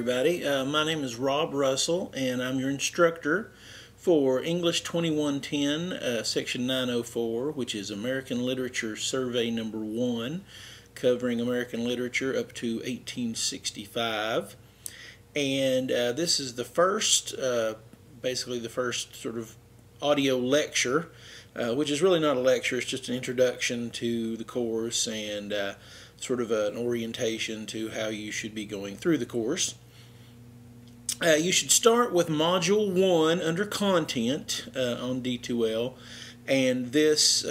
everybody. My name is Rob Russell, and I'm your instructor for English 2110, Section 904, which is American Literature Survey number 1, covering American literature up to 1865. And this is the first, basically the first sort of audio lecture, which is really not a lecture, it's just an introduction to the course and sort of an orientation to how you should be going through the course. You should start with Module 1 under Content on D2L, and this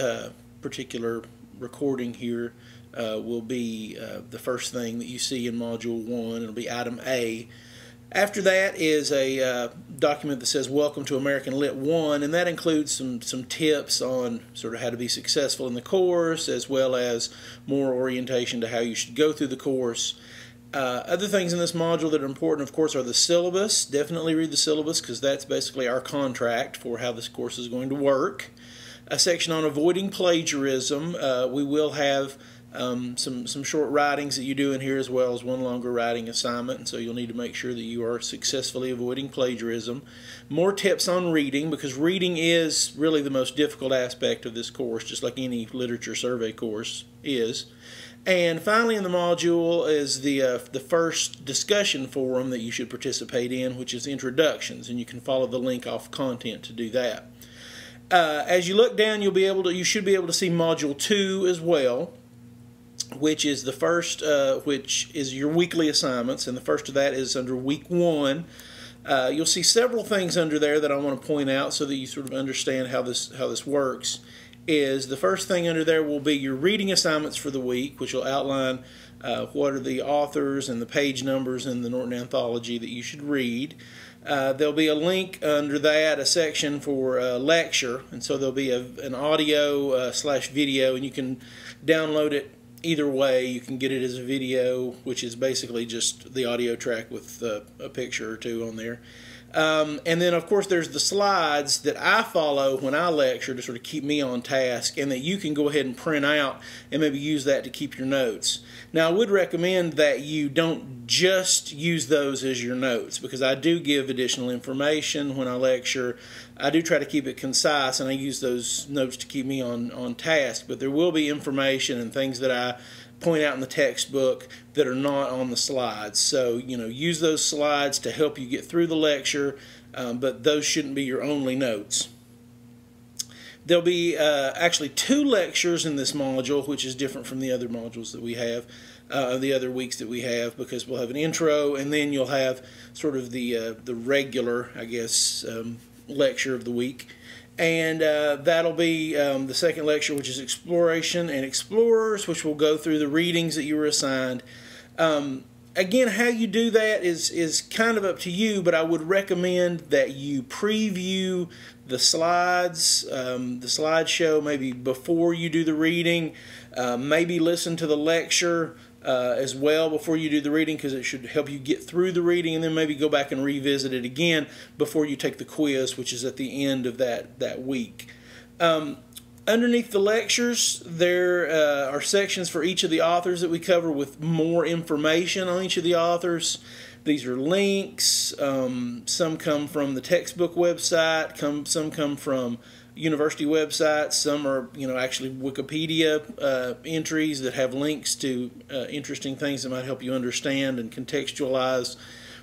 particular recording here will be the first thing that you see in Module 1. It'll be Item A. After that is a document that says Welcome to American Lit 1, and that includes some tips on sort of how to be successful in the course, as well as more orientation to how you should go through the course. Other things in this module that are important, of course, are the syllabus. Definitely read the syllabus, because that's basically our contract for how this course is going to work. A section on avoiding plagiarism. We will have some short writings that you do in here, as well as one longer writing assignment, and so you'll need to make sure that you are successfully avoiding plagiarism. More tips on reading, because reading is really the most difficult aspect of this course, just like any literature survey course is. And finally in the module is the first discussion forum that you should participate in, which is introductions, and you can follow the link off content to do that. As you look down, you should be able to see Module 2 as well, which is the first, which is your weekly assignments, and the first of that is under Week 1. You'll see several things under there that I want to point out so that you sort of understand how this works. The first thing under there will be your reading assignments for the week, which will outline what are the authors and the page numbers in the Norton Anthology that you should read. There'll be a link under that, a section for lecture, and so there'll be an audio slash video, and you can download it either way. You can get it as a video, which is basically just the audio track with a picture or two on there. And then, of course, there's the slides that I follow when I lecture to sort of keep me on task, and that you can go ahead and print out and maybe use that to keep your notes. Now, I would recommend that you don't just use those as your notes, because I do give additional information when I lecture. I do try to keep it concise, and I use those notes to keep me on task, but there will be information and things that I point out in the textbook that are not on the slides. So, use those slides to help you get through the lecture, but those shouldn't be your only notes. There'll be actually 2 lectures in this module, which is different from the other modules that we have, the other weeks that we have, because we'll have an intro, and then you'll have sort of the regular, I guess, lecture of the week. And that'll be the second lecture, which is Exploration and Explorers, which will go through the readings that you were assigned. Again, how you do that is kind of up to you, but I would recommend that you preview the slides, the slideshow, maybe before you do the reading. Maybe listen to the lecture as well before you do the reading, because it should help you get through the reading, and then maybe go back and revisit it again before you take the quiz, which is at the end of that week. Underneath the lectures, there are sections for each of the authors that we cover with more information on each of the authors. These are links. Some come from the textbook website, some come from university websites, some are actually Wikipedia entries that have links to interesting things that might help you understand and contextualize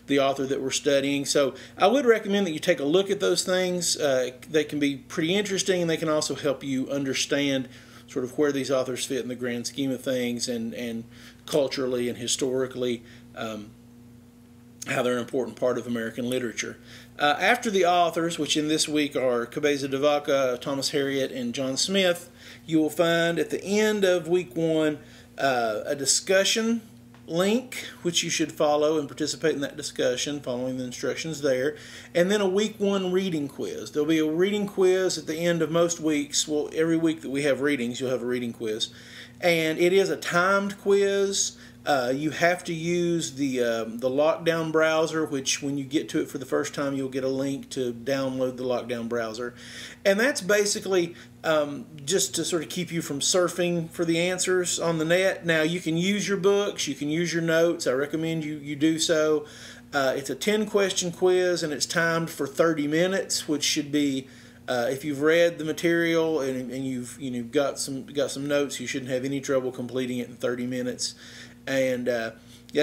the author that we're studying. So I would recommend that you take a look at those things. They can be pretty interesting, and they can also help you understand sort of where these authors fit in the grand scheme of things, and culturally and historically how they're an important part of American literature. After the authors, which in this week are Cabeza de Vaca, Thomas Harriot, and John Smith, you will find at the end of Week 1 a discussion link, which you should follow and participate in that discussion, following the instructions there, and then a Week 1 reading quiz. There'll be a reading quiz at the end of most weeks. Well, every week that we have readings, you'll have a reading quiz, and it is a timed quiz. You have to use the Lockdown browser, which when you get to it for the first time, you'll get a link to download the Lockdown browser. And that's basically just to sort of keep you from surfing for the answers on the net. Now, you can use your books, you can use your notes. I recommend you do so. It's a 10-question quiz, and it's timed for 30 minutes, which should be, if you've read the material and you've got some notes, you shouldn't have any trouble completing it in 30 minutes. And I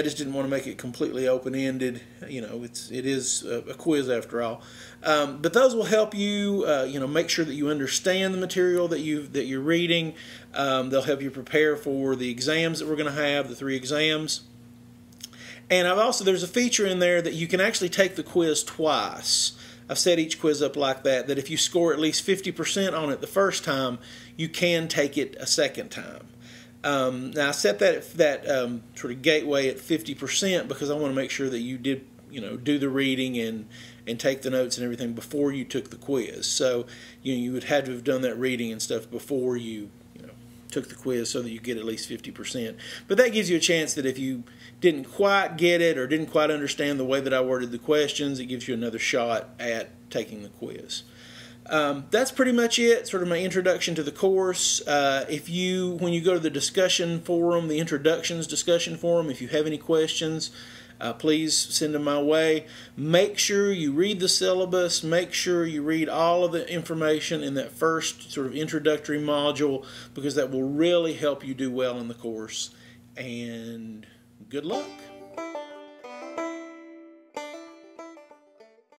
just didn't want to make it completely open-ended. It is a quiz after all. But those will help you, make sure that you understand the material that you're reading. They'll help you prepare for the exams that we're going to have, the 3 exams. And there's a feature in there that you can actually take the quiz twice. I've set each quiz up like that if you score at least 50% on it the first time, you can take it a second time. Now I set that sort of gateway at 50% because I want to make sure that you did do the reading and take the notes and everything before you took the quiz. So you would have to have done that reading and stuff before you took the quiz so that you get at least 50%. But that gives you a chance that if you didn't quite get it or didn't quite understand the way that I worded the questions, it gives you another shot at taking the quiz. That's pretty much it, sort of my introduction to the course. When you go to the discussion forum, the introductions discussion forum, if you have any questions, please send them my way. Make sure you read the syllabus. Make sure you read all of the information in that first sort of introductory module, because that will really help you do well in the course. And good luck.